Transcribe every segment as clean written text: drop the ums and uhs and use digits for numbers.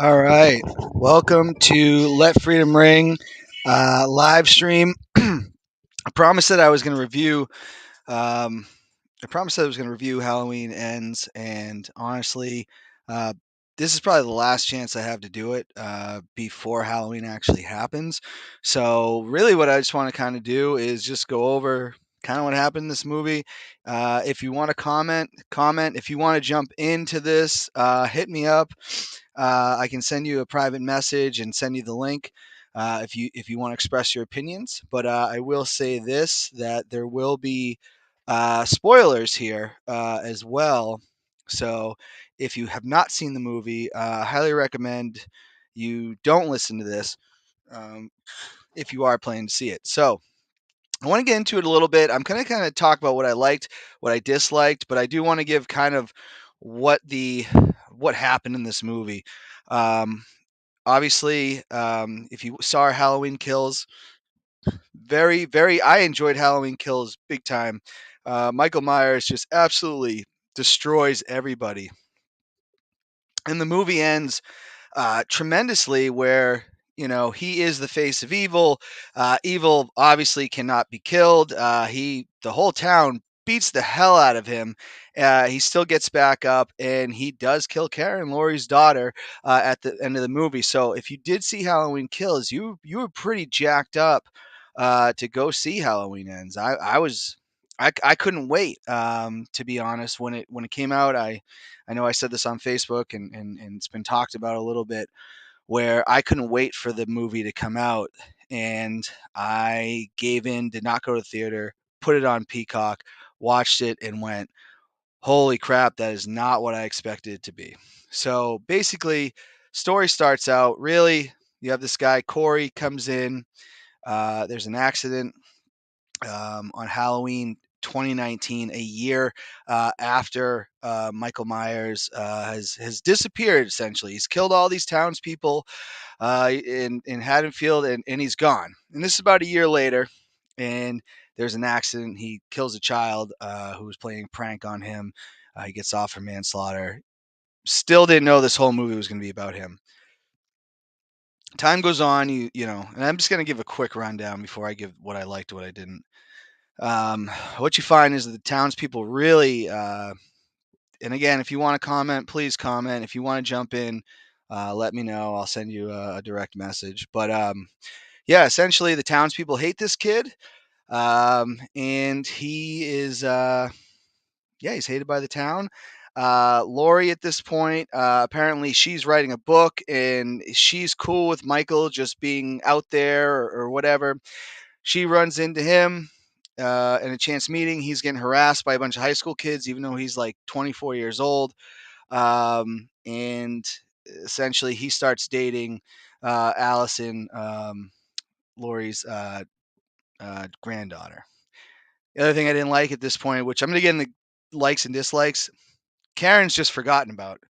All right. Welcome to Let Freedom Ring live stream. I promised that I was going to review. Um, I promised that I was going to review Halloween Ends, and honestly, uh, this is probably the last chance I have to do it before Halloween actually happens. So, really, what I just want to kind of do is just go over kind of what happened in this movie. If you want to comment, comment. If you want to jump into this, hit me up. I can send you a private message and send you the link if you want to express your opinions. But I will say this: that there will be spoilers here as well. So if you have not seen the movie, I highly recommend you don't listen to this um, if you are planning to see it. So I want to get into it a little bit. I'm going to kind of talk about what I liked, what I disliked, but I do want to give kind of what happened in this movie. Um, Obviously, if you saw Halloween Kills, very, I enjoyed Halloween Kills big time. Michael Myers just absolutely destroys everybody, and the movie ends tremendously where he is the face of evil. Evil obviously cannot be killed. The whole town beats the hell out of him. He still gets back up and he does kill Karen, Laurie's daughter, at the end of the movie. So if you did see Halloween Kills, you were pretty jacked up to go see Halloween Ends. I couldn't wait, to be honest. When it came out, I know I said this on Facebook, and it's been talked about a little bit, where I couldn't wait for the movie to come out. And I gave in, did not go to the theater, put it on Peacock, watched it, and went, holy crap, that is not what I expected it to be. So basically, story starts out really, you have this guy, Corey, comes in. There's an accident on Halloween 2019, a year after Michael Myers has disappeared. Essentially, he's killed all these townspeople in Haddonfield, and he's gone. And this is about a year later, and there's an accident. He kills a child who was playing a prank on him. He gets off for manslaughter. Still didn't know this whole movie was going to be about him. Time goes on, and I'm just going to give a quick rundown before I give what I liked, what I didn't. What you find is that the townspeople really, and again, if you want to comment, please comment. If you want to jump in, let me know. I'll send you a direct message. But yeah, essentially, the townspeople hate this kid, and he is, yeah, he's hated by the town. Lori, at this point, apparently she's writing a book, and she's cool with Michael just being out there or whatever. She runs into him in a chance meeting. He's getting harassed by a bunch of high school kids, even though he's like 24 years old. And essentially, he starts dating Allison, Lori's granddaughter. The other thing I didn't like at this point, which I'm going to get in the likes and dislikes, Karen's just forgotten about.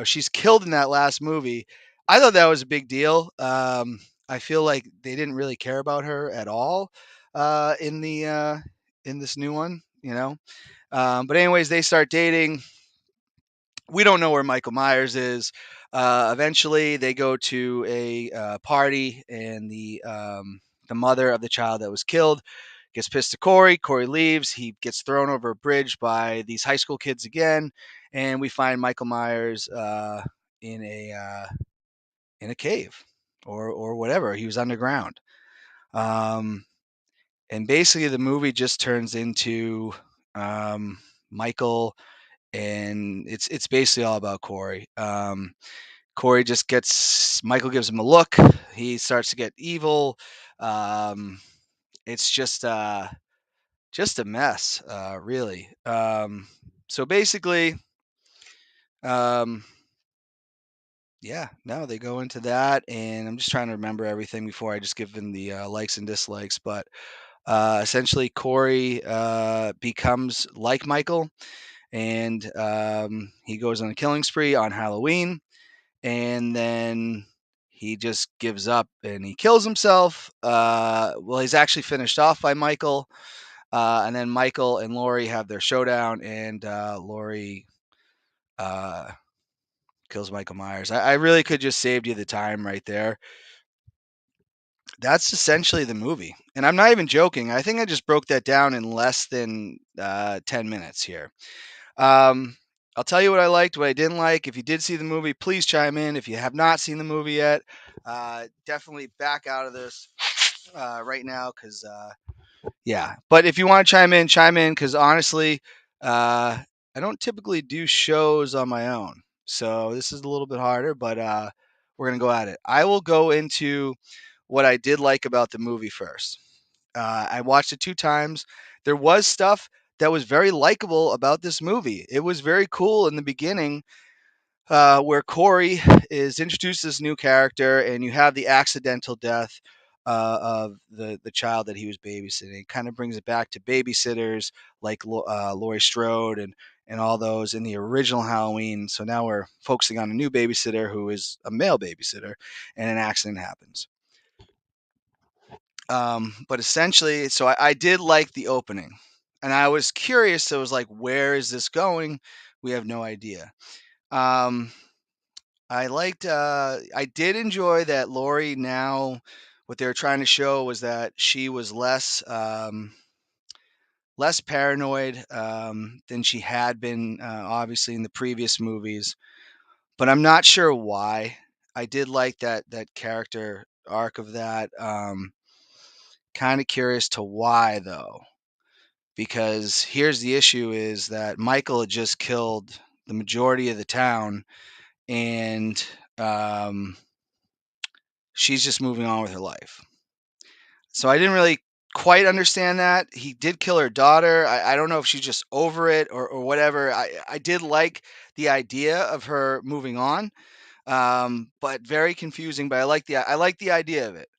She's killed in that last movie. I thought that was a big deal. I feel like they didn't really care about her at all in this new one. But anyways, they start dating. We don't know where Michael Myers is. Eventually, they go to a party, and the mother of the child that was killed gets pissed at Corey. Corey leaves. He gets thrown over a bridge by these high school kids again, and we find Michael Myers in a cave or whatever. He was underground. Um, and basically, the movie just turns into Michael, and it's basically all about Corey. Corey just gets Michael gives him a look. He starts to get evil. Um, it's just a mess, really. So basically, um, yeah, no, they go into that, and I'm just trying to remember everything before I just give them the likes and dislikes. But essentially, Corey becomes like Michael, and he goes on a killing spree on Halloween, and then he just gives up and he kills himself. Well, he's actually finished off by Michael. And then Michael and Laurie have their showdown, and Laurie uh, kills Michael Myers. I really could just saved you the time right there. That's essentially the movie, and I'm not even joking. I think I just broke that down in less than 10 minutes here. Um, I'll tell you what I liked, what I didn't like. If you did see the movie, please chime in. If you have not seen the movie yet, definitely back out of this right now because yeah. But if you want to chime in because honestly, I don't typically do shows on my own, so this is a little bit harder. But we're gonna go at it. I will go into what I did like about the movie first. I watched it 2 times. There was stuff that was very likable about this movie. It was very cool in the beginning, where Corey is introduced as this new character, and you have the accidental death of the child that he was babysitting. It kind of brings it back to babysitters like Laurie Strode and all those in the original Halloween. So now we're focusing on a new babysitter who is a male babysitter, and an accident happens. But essentially, so I did like the opening, and I was curious. So I was like, where is this going? We have no idea. Um, I did enjoy that Lori now, what they were trying to show was that she was less paranoid than she had been, obviously in the previous movies. But I'm not sure why. I did like that character arc of that. Kind of curious to why though, because here's the issue: is that Michael had just killed the majority of the town, and um, she's just moving on with her life. So I didn't really quite understand that. He did kill her daughter. I don't know if she's just over it or whatever. I did like the idea of her moving on, but very confusing. But I like the idea of it.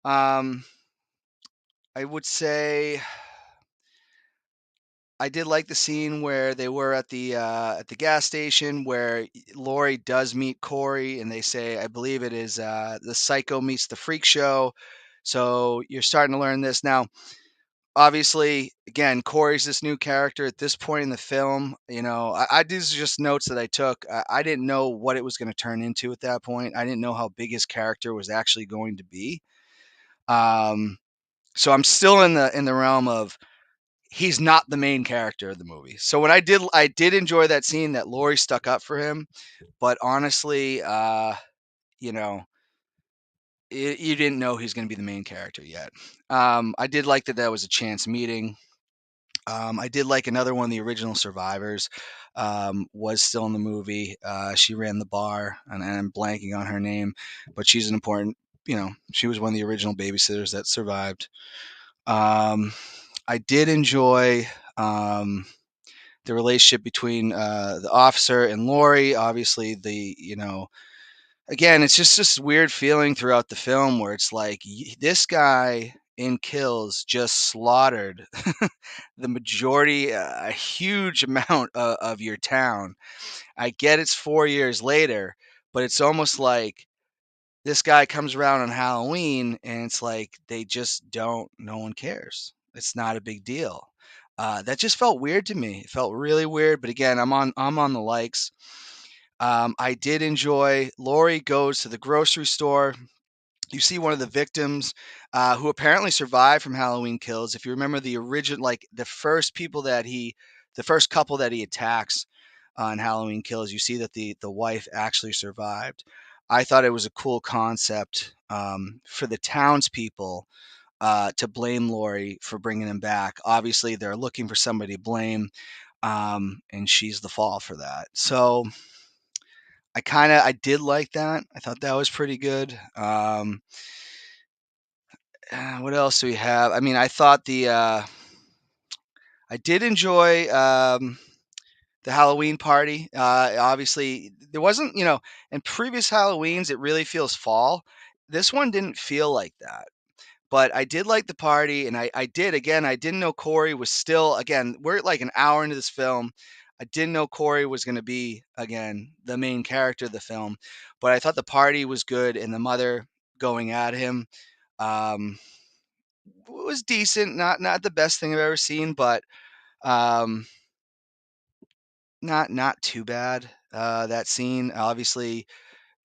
Um, I would say I did like the scene where they were at the gas station where Lori does meet Corey, and they say, I believe it is the Psycho meets the Freak Show. So you're starting to learn this now. Obviously, again, Corey's this new character at this point in the film. You know, these are just notes that I took. I didn't know what it was going to turn into at that point. I didn't know how big his character was actually going to be. Um, so I'm still in the realm of he's not the main character of the movie. So when I did enjoy that scene that Laurie stuck up for him, but honestly, you know, you didn't know he's going to be the main character yet. I did like that was a chance meeting. I did like another one of the original survivors was still in the movie. She ran the bar, and I'm blanking on her name, but she's an important. You know, she was one of the original babysitters that survived. Um, I did enjoy the relationship between the officer and Lori. Obviously, again, it's just this weird feeling throughout the film where it's like this guy in Kills just slaughtered the majority, a huge amount of your town. I get it's 4 years later, but it's almost like this guy comes around on Halloween and it's like they just don't, no one cares. It's not a big deal. That just felt weird to me. It felt really weird, but again, I'm on the likes. I did enjoy Lori goes to the grocery store. You see one of the victims who apparently survived from Halloween Kills. If you remember the original, like the first couple that he attacks on Halloween Kills, you see that the wife actually survived. I thought it was a cool concept for the townspeople to blame Lori for bringing him back. Obviously, they're looking for somebody to blame, and she's the fall for that. So I did like that. I thought that was pretty good. What else do we have? I mean, I thought I did enjoy the Halloween party. Obviously, there wasn't, in previous Halloweens, it really feels fall. This one didn't feel like that. But I did like the party, and I did again. I didn't know Corey was still again. We're like an hour into this film. I didn't know Corey was going to be again the main character of the film, but I thought the party was good, and the mother going at him. Um, was decent. Not the best thing I've ever seen, but um, not too bad. that scene. Obviously,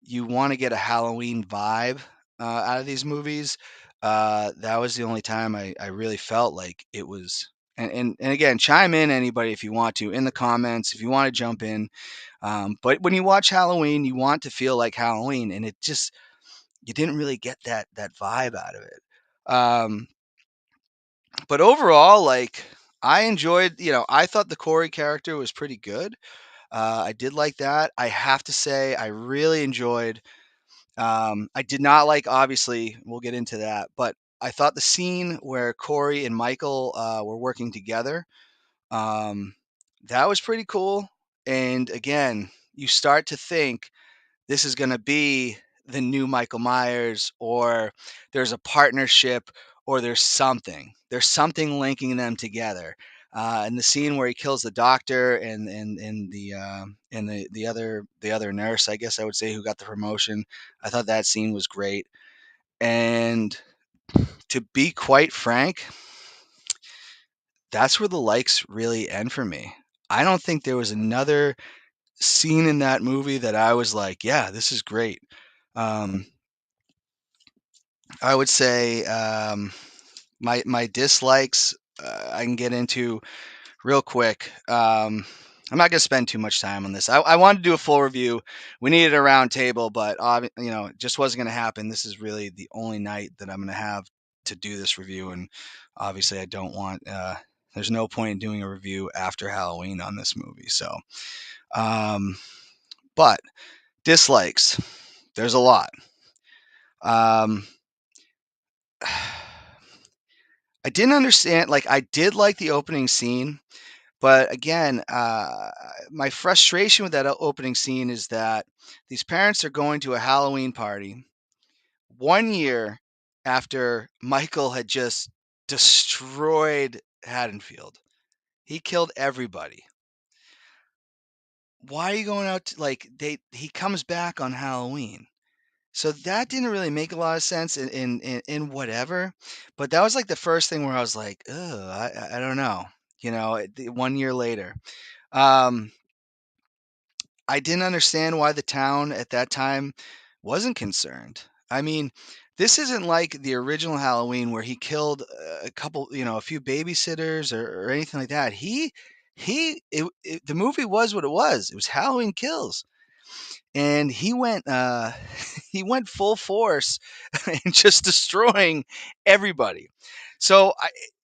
you want to get a Halloween vibe out of these movies. That was the only time I really felt like it was. And again, chime in anybody if you want to in the comments if you want to jump in. But when you watch Halloween, you want to feel like Halloween, and it just you didn't really get that vibe out of it. But overall, like I enjoyed. I thought the Corey character was pretty good. I did like that. I have to say, I really enjoyed. I did not like, obviously, we'll get into that, but I thought the scene where Corey and Michael were working together, um, that was pretty cool. And again, you start to think this is going to be the new Michael Myers, or there's a partnership, or there's something. There's something linking them together. And the scene where he kills the doctor and the other nurse, I guess I would say, who got the promotion, I thought that scene was great. And to be quite frank, that's where the likes really end for me. I don't think there was another scene in that movie that I was like, yeah, this is great. Um, I would say my dislikes I can get into real quick. I'm not gonna spend too much time on this. I wanted to do a full review. We needed a round table, but it just wasn't gonna happen. This is really the only night that I'm gonna have to do this review, and obviously I don't want. There's no point in doing a review after Halloween on this movie. So, um, but dislikes. There's a lot. Um, I didn't understand. Like, I did like the opening scene, but again, my frustration with that opening scene is that these parents are going to a Halloween party 1 year after Michael had just destroyed Haddonfield. He killed everybody. Why are you going out to, like, he comes back on Halloween? So that didn't really make a lot of sense in whatever, but that was like the first thing where I was like, "Ugh, I don't know." 1 year later. Um, I didn't understand why the town at that time wasn't concerned. I mean, this isn't like the original Halloween where he killed a few babysitters or anything like that. The movie was what it was. It was Halloween Kills, and he went he went full force and just destroying everybody. So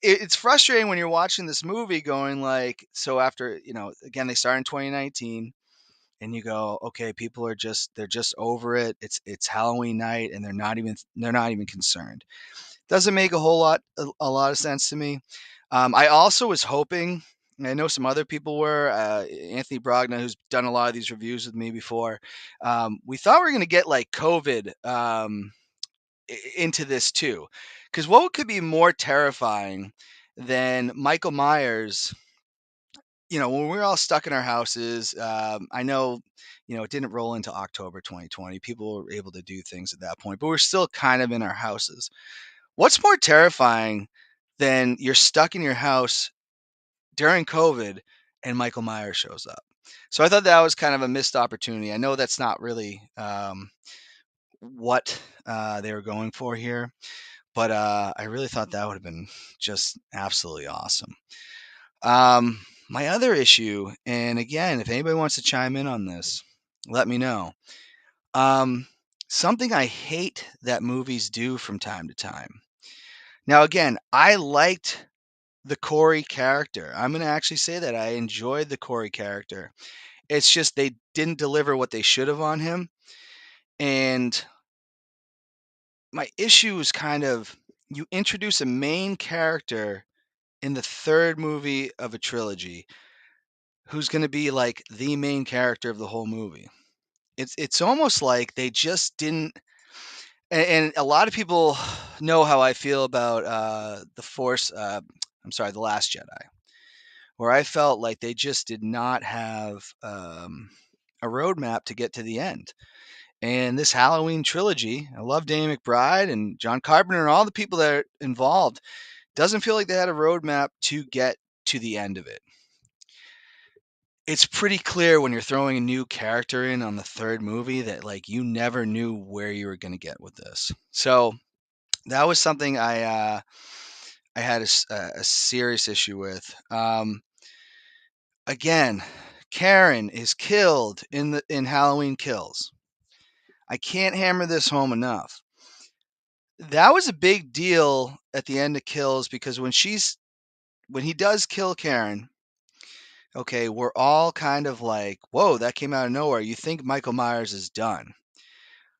it's frustrating when you're watching this movie going like, so after, again, they started in 2019, and you go, okay, people are they're just over it. It's Halloween night, and they're not even concerned. Doesn't make a lot of sense to me. I also was hoping, and I know some other people were, Anthony Brogna, who's done a lot of these reviews with me before. We thought we were going to get like COVID into this too, because what could be more terrifying than Michael Myers? When we were all stuck in our houses, I know, it didn't roll into October 2020. People were able to do things at that point, but we're still kind of in our houses. What's more terrifying than you're stuck in your house during COVID and Michael Myers shows up? So I thought that was kind of a missed opportunity. I know that's not really what they were going for here, but I really thought that would have been just absolutely awesome. My other issue, and again, if anybody wants to chime in on this, let me know. Um, Something I hate that movies do from time to time. Now, again, I liked the Corey character. I'm going to actually say that I enjoyed the Corey character. It's just they didn't deliver what they should have on him. And my issue is kind of, you introduce a main character in the third movie of a trilogy who's going to be like the main character of the whole movie. It's almost like they just didn't. And a lot of people know how I feel about the Force. I'm sorry, the Last Jedi, where I felt like they just did not have a roadmap to get to the end. And this Halloween trilogy, I love Danny McBride and John Carpenter and all the people that are involved. Doesn't feel like they had a roadmap to get to the end of it. it's pretty clear when you're throwing a new character in on the third movie that like you never knew where you were going to get with this. So that was something I had a serious issue with. Again, Karen is killed in Halloween Kills. I can't hammer this home enough. That was a big deal at the end of Kills because when he does kill Karen, okay, we're all kind of like, whoa, that came out of nowhere. You think Michael Myers is done.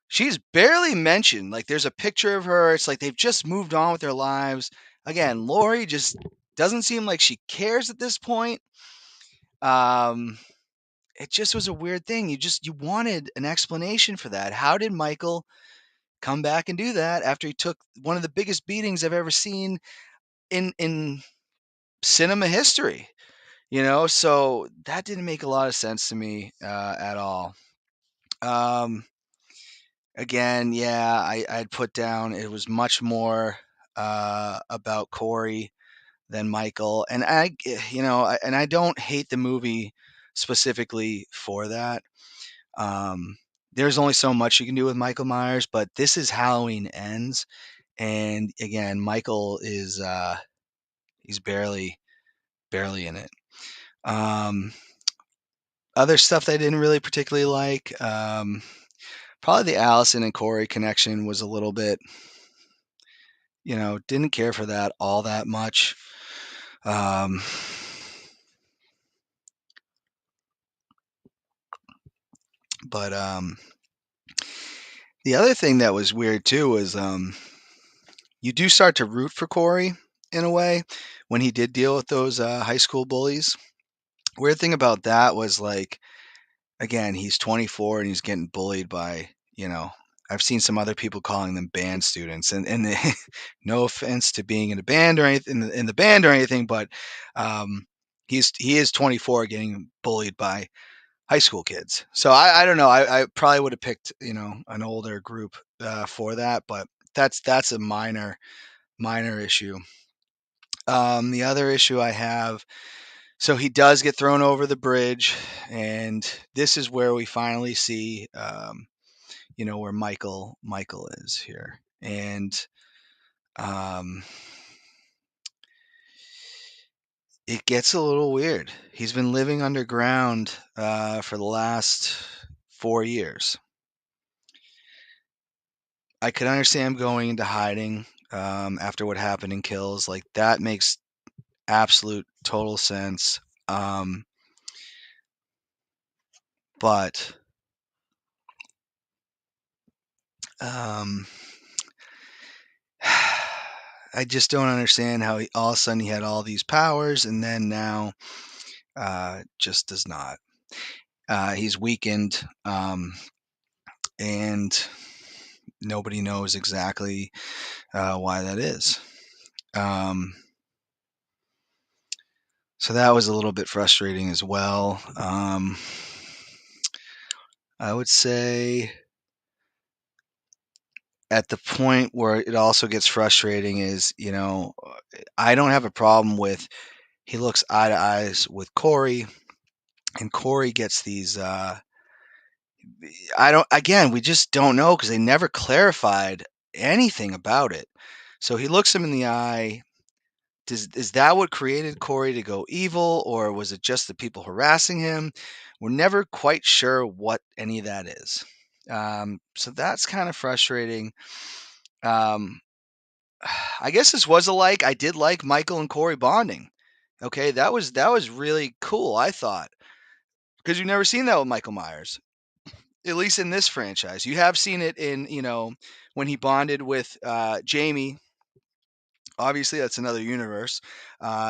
She's barely mentioned. Like, there's a picture of her. It's like they've just moved on with their lives. Again, Laurie just doesn't seem like she cares at this point. Um, it just was a weird thing. You wanted an explanation for that. How did Michael come back and do that after he took one of the biggest beatings I've ever seen in cinema history? So that didn't make a lot of sense to me at all. Um, Again, yeah, I'd put down it was much more about Corey than Michael, and I don't hate the movie specifically for that. Um, there's only so much you can do with Michael Myers, but this is Halloween Ends, and again, Michael is he's barely in it. Um, Other stuff that I didn't really particularly like. Probably the Allison and Corey connection was a little bit, didn't care for that all that much. Um, but the other thing that was weird too was you do start to root for Corey in a way when he did deal with those high school bullies. Weird thing about that was like, again, he's 24 and he's getting bullied by, I've seen some other people calling them band students, and no offense to being in a band or anything in the band or anything, but um, he is 24 getting bullied by high school kids. So I don't know. I probably would have picked an older group for that, but that's a minor issue. The other issue I have, so he does get thrown over the bridge, and this is where we finally see where Michael is here, and um, it gets a little weird. He's been living underground for the last 4 years. I could understand going into hiding after what happened in Kills. Like that makes absolute total sense. But um, I just don't understand how all of a sudden he had all these powers and then now just does not. He's weakened, and nobody knows exactly why that is. Um, so that was a little bit frustrating as well. I would say at the point where it also gets frustrating is, I don't have a problem with he looks eye to eyes with Corey, and Corey gets these. I don't. Again, we just don't know because they never clarified anything about it. So he looks him in the eye. Is that what created Corey to go evil, or was it just the people harassing him? We're never quite sure what any of that is. So that's kind of frustrating. Um, I guess this was alike. I did like Michael and Corey bonding. Okay, that was really cool. I thought because you've never seen that with Michael Myers, at least in this franchise. You have seen it in when he bonded with Jamie. Obviously, that's another universe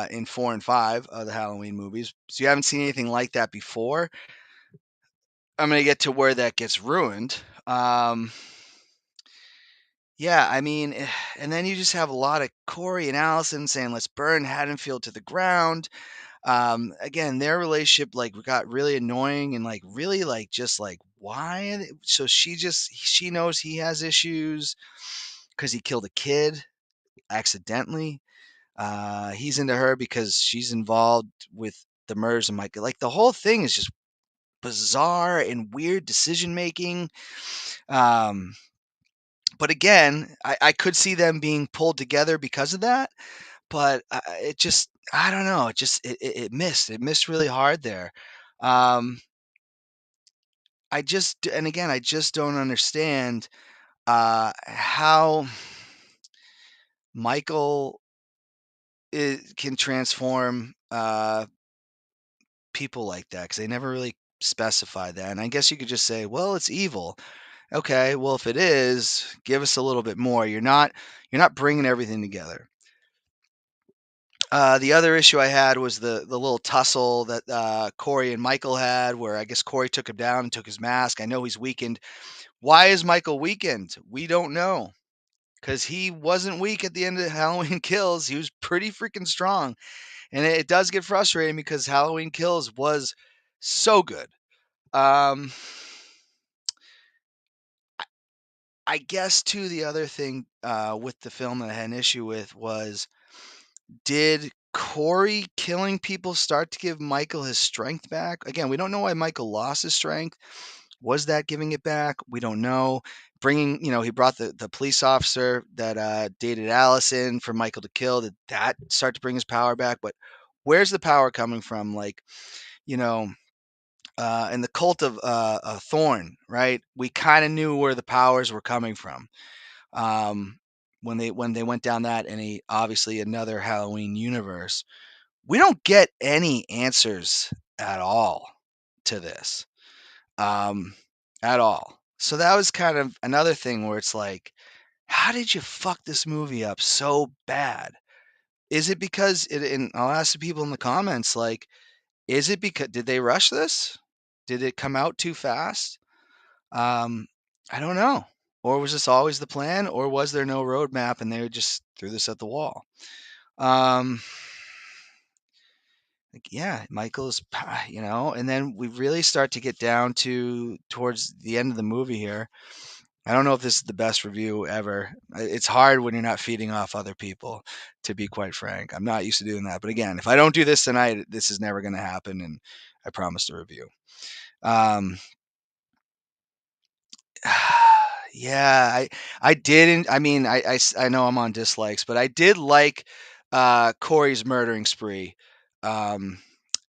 in 4 and 5 of the Halloween movies. So you haven't seen anything like that before. I'm gonna get to where that gets ruined. Um, Yeah, I mean, and then you just have a lot of Corey and Allison saying, "Let's burn Haddonfield to the ground." Again, their relationship like got really annoying and like really like just like why? So she knows he has issues because he killed a kid accidentally. He's into her because she's involved with the murders of Michael. Like the whole thing is just bizarre and weird decision making. Um, but again, I could see them being pulled together because of that. But it just, I don't know. It missed. It missed really hard there. Um, and again, I just don't understand how Michael can transform people like that because they never really specify that. And I guess you could just say, well, it's evil. Okay, well, if it is, give us a little bit more. You're not bringing everything together. The other issue I had was the little tussle that Corey and Michael had, where I guess Corey took him down and took his mask. I know he's weakened. Why is Michael weakened? We don't know because he wasn't weak at the end of Halloween Kills. He was pretty freaking strong, and it does get frustrating because Halloween Kills was so good. Um, I guess too the other thing with the film that I had an issue with was, did Corey killing people start to give Michael his strength back? Again, we don't know why Michael lost his strength. Was that giving it back? We don't know. He brought the police officer that dated Allison for Michael to kill. Did that start to bring his power back? But where's the power coming from? Like, you know, in the cult of Thorn, right? We kind of knew where the powers were coming from um, when they went down that, and obviously another Halloween universe. We don't get any answers at all to this, um, at all. So that was kind of another thing where it's like, how did you fuck this movie up so bad? Is it because and I'll ask the people in the comments, like, is it because did they rush this? Did it come out too fast? Um, I don't know. Or was this always the plan? Or was there no roadmap and they just threw this at the wall? Um, like, yeah, Michael's, and then we really start to get down to towards the end of the movie here. I don't know if this is the best review ever. It's hard when you're not feeding off other people, to be quite frank. I'm not used to doing that. But again, if I don't do this tonight, this is never going to happen. And I promise to review. Um, Yeah, I didn't. I mean, I know I'm on dislikes, but I did like Corey's murdering spree um,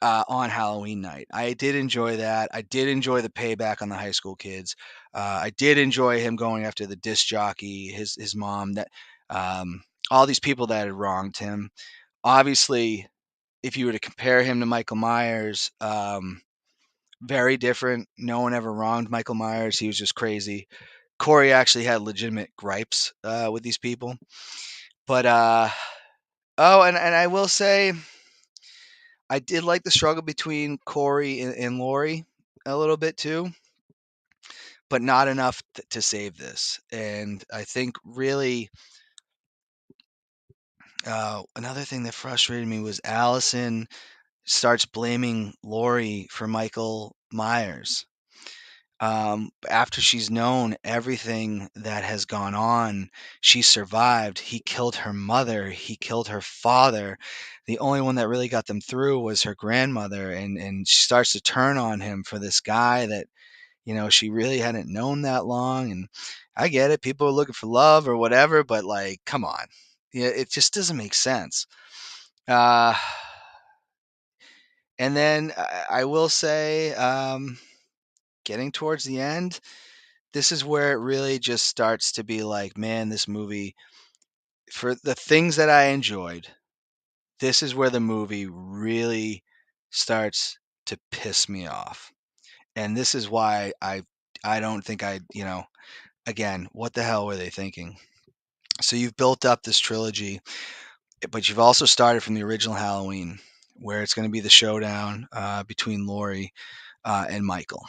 on Halloween night. I did enjoy that. I did enjoy the payback on the high school kids. I did enjoy him going after the disc jockey, his mom, that all these people that had wronged him. Obviously, if you were to compare him to Michael Myers, very different. No one ever wronged Michael Myers. He was just crazy. Corey actually had legitimate gripes with these people. But oh, and I will say I did like the struggle between Corey and Lori a little bit too, but not enough to save this. And I think really another thing that frustrated me was Allison starts blaming Lori for Michael Myers. After she's known everything that has gone on, she survived. He killed her mother. He killed her father. The only one that really got them through was her grandmother, and she starts to turn on him for this guy that she really hadn't known that long. And I get it; people are looking for love or whatever, but like, come on, yeah, it just doesn't make sense. Uh, and then I will say, getting towards the end, this is where it really just starts to be like, man, this movie, for the things that I enjoyed, this is where the movie really starts to piss me off. And this is why I don't think again, what the hell were they thinking? So you've built up this trilogy, but you've also started from the original Halloween, where it's going to be the showdown between Laurie and Michael.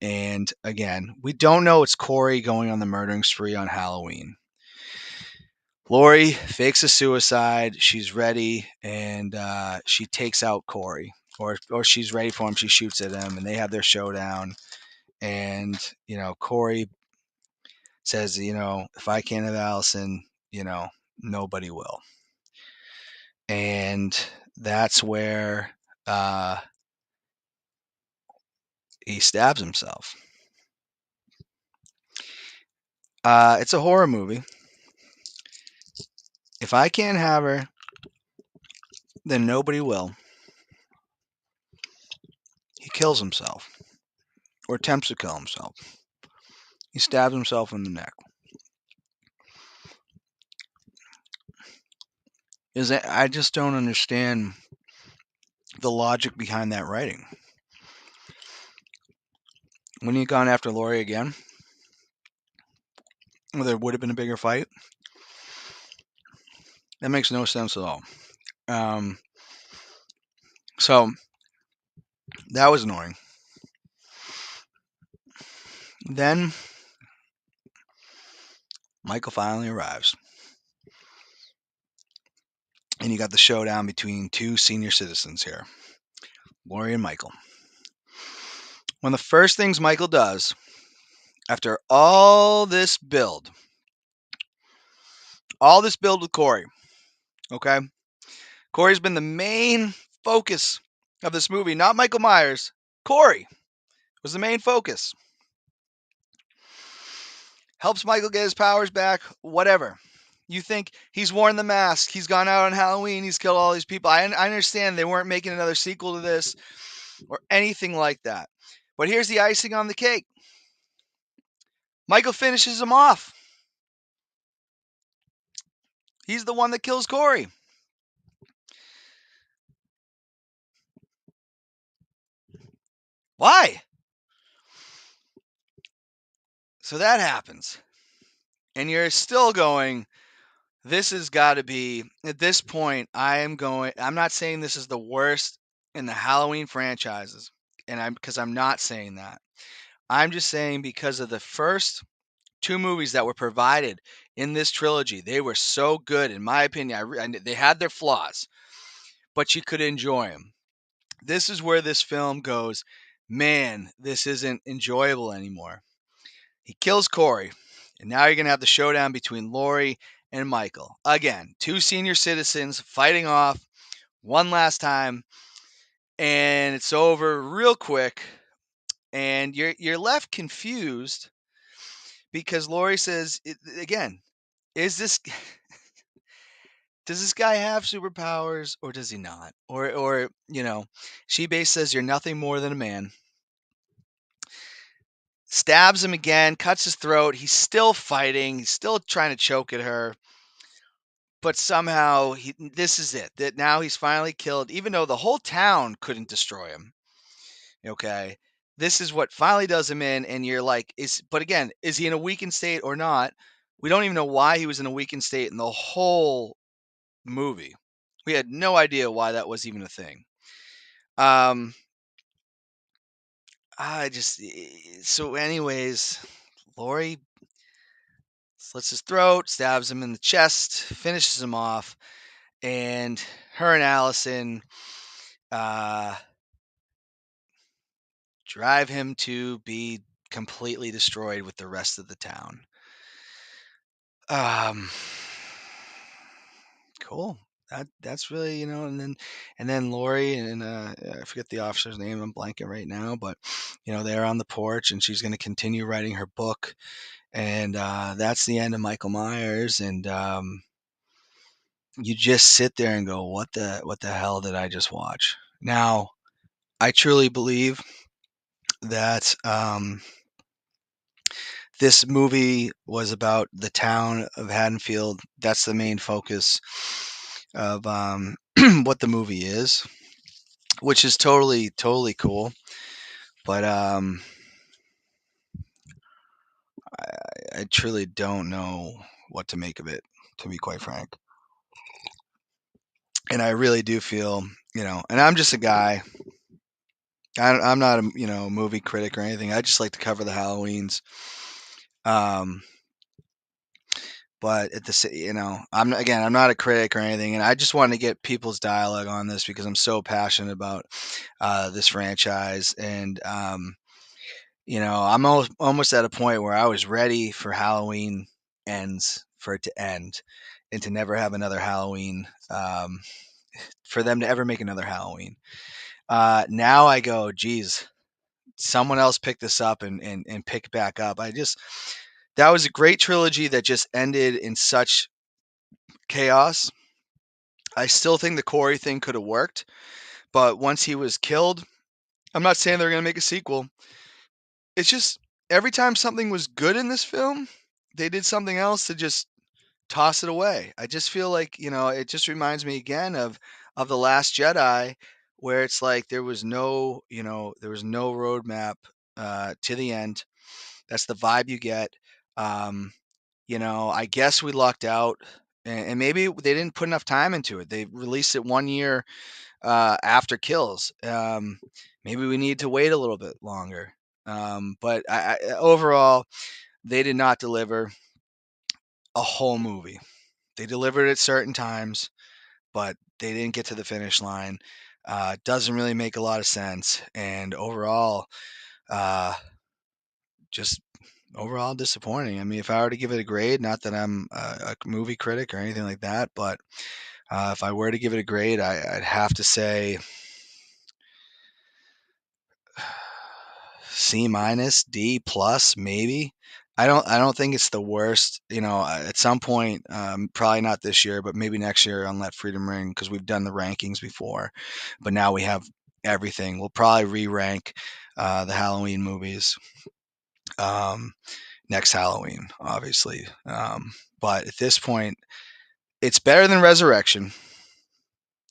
And again, we don't know it's Corey going on the murdering spree on Halloween. Lori fakes a suicide. She's ready, and she takes out Corey, or she's ready for him. She shoots at him, and they have their showdown. And Corey says, if I can't have Allison, nobody will. And that's where uh, he stabs himself. It's a horror movie. If I can't have her, then nobody will. He kills himself, or attempts to kill himself. He stabs himself in the neck. I just don't understand the logic behind that writing. When he gone after Laurie again, well, there would have been a bigger fight. That makes no sense at all. Um, so that was annoying. Then Michael finally arrives, and you got the showdown between two senior citizens here, Laurie and Michael. One of the first things Michael does after all this build with Corey, okay? Corey's been the main focus of this movie, not Michael Myers. Corey was the main focus. Helps Michael get his powers back, whatever. You think he's worn the mask, he's gone out on Halloween, he's killed all these people. I understand they weren't making another sequel to this or anything like that. But here's the icing on the cake. Michael finishes him off. He's the one that kills Corey. Why? So that happens. And you're still going, this has got to be, at this point, I'm not saying this is the worst in the Halloween franchises. Because I'm not saying that. I'm just saying because of the first two movies that were provided in this trilogy, they were so good, in my opinion. They had their flaws, but you could enjoy them. This is where this film goes, man, this isn't enjoyable anymore. He kills Corey, and now you're going to have the showdown between Laurie and Michael. Again, two senior citizens fighting off one last time, and it's over real quick. And you're left confused because Laurie says again, is this does this guy have superpowers or does he not? Or she basically says you're nothing more than a man. Stabs him again, cuts his throat. He's still fighting. He's still trying to choke at her. But somehow this is it. That now he's finally killed, even though the whole town couldn't destroy him. Okay. This is what finally does him in, and you're like, but again, is he in a weakened state or not? We don't even know why he was in a weakened state in the whole movie. We had no idea why that was even a thing. I just so anyways, Laurie slits his throat, stabs him in the chest, finishes him off, and her and Allison uh, drive him to be completely destroyed with the rest of the town. Um, cool. That's really and then Lori and I forget the officer's name. I'm blanking right now, but they're on the porch and she's going to continue writing her book, and that's the end of Michael Myers. And you just sit there and go, what the hell did I just watch? Now, I truly believe that this movie was about the town of Haddonfield. That's the main focus of what the movie is, which is totally, totally cool. But I truly don't know what to make of it, to be quite frank. And I really do feel, and I'm just a guy. I'm not a movie critic or anything. I just like to cover the Halloweens. But at the I'm not a critic or anything, and I just want to get people's dialogue on this because I'm so passionate about this franchise, and I'm almost at a point where I was ready for Halloween ends for it to end, and to never have another Halloween, for them to ever make another Halloween. Now I go, geez, someone else pick this up and pick back up. That was a great trilogy that just ended in such chaos. I still think the Corey thing could have worked, but once he was killed, I'm not saying they're going to make a sequel. It's just every time something was good in this film, they did something else to just toss it away. I just feel like, it just reminds me again of The Last Jedi, where it's like there was no roadmap to the end. That's the vibe you get. Um, I guess we lucked out, and maybe they didn't put enough time into it. They released it 1 year after Kills. Maybe we need to wait a little bit longer. But overall, they did not deliver a whole movie. They delivered at certain times, but they didn't get to the finish line. Doesn't really make a lot of sense. And overall, uh, just overall disappointing. I mean, if I were to give it a grade, not that I'm a movie critic or anything like that, but if I were to give it a grade, I'd have to say C minus, D plus, maybe. I don't think it's the worst. At some point, probably not this year, but maybe next year on Let Freedom Ring, because we've done the rankings before, but now we have everything. We'll probably re-rank the Halloween movies next Halloween, obviously. But at this point, it's better than Resurrection.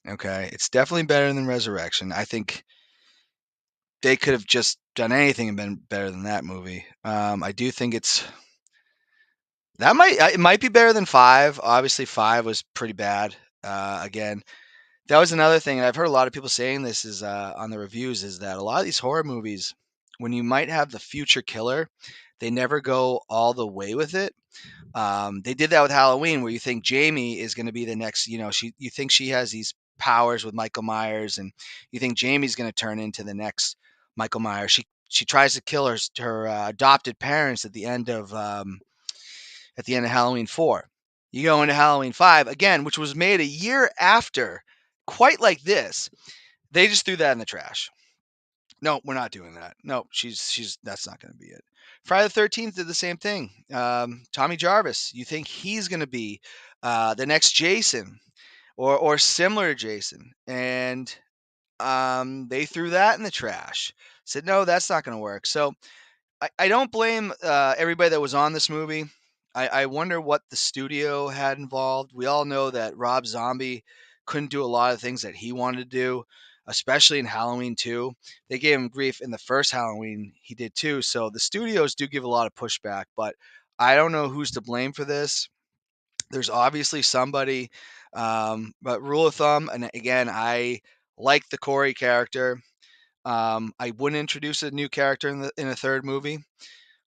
Okay, it's definitely better than Resurrection. I think they could have just done anything and been better than that movie. I do think it might be better than five. Obviously, five was pretty bad. Again, that was another thing, and I've heard a lot of people saying this is on the reviews is that a lot of these horror movies, when you might have the future killer, they never go all the way with it. They did that with Halloween, where you think Jamie is going to be the next. You think she has these powers with Michael Myers, and you think Jamie's going to turn into the next Michael Myers. She tries to kill her adopted parents at the end of Halloween 4. You go into Halloween 5 again, which was made a year after, quite like this. They just threw that in the trash. No, we're not doing that. No, she's that's not going to be it. Friday the 13th did the same thing. Tommy Jarvis, you think he's going to be the next Jason or similar to Jason, and they threw that in the trash. Said no, that's not going to work. So I don't blame everybody that was on this movie. I wonder what the studio had involved. We all know that Rob Zombie couldn't do a lot of things that he wanted to do, especially in Halloween 2. They gave him grief in the first Halloween he did too. So the studios do give a lot of pushback, but I don't know who's to blame for this. There's obviously somebody, but rule of thumb, and again, I like the Corey character. I wouldn't introduce a new character in a third movie,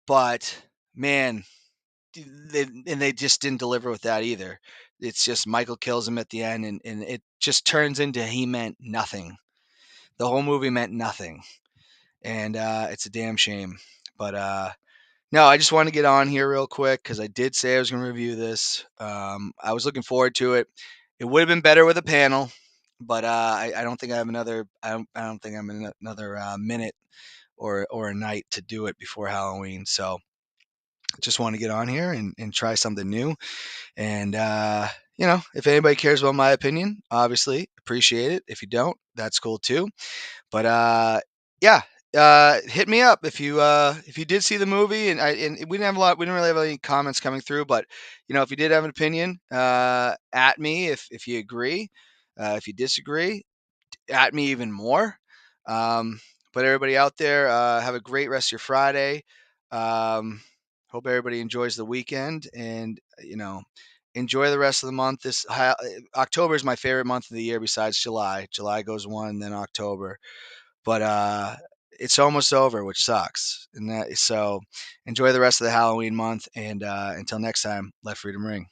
but man, they just didn't deliver with that either. It's just Michael kills him at the end, and it just turns into he meant nothing. The whole movie meant nothing, and it's a damn shame. But no, I just want to get on here real quick because I did say I was going to review this. I was looking forward to it. It would have been better with a panel, but I don't think I have another. I don't think I'm in another minute or a night to do it before Halloween. So just want to get on here and try something new. And if anybody cares about my opinion, obviously appreciate it. If you don't, that's cool too. But yeah, hit me up if you did see the movie, and we didn't have a lot. We didn't really have any comments coming through, but if you did have an opinion, at me if you agree. If you disagree, at me even more. Um, but everybody out there, have a great rest of your Friday. Um, hope everybody enjoys the weekend, and enjoy the rest of the month. October is my favorite month of the year besides July. July goes one, then October, but it's almost over, which sucks. And so enjoy the rest of the Halloween month, and until next time, let freedom ring.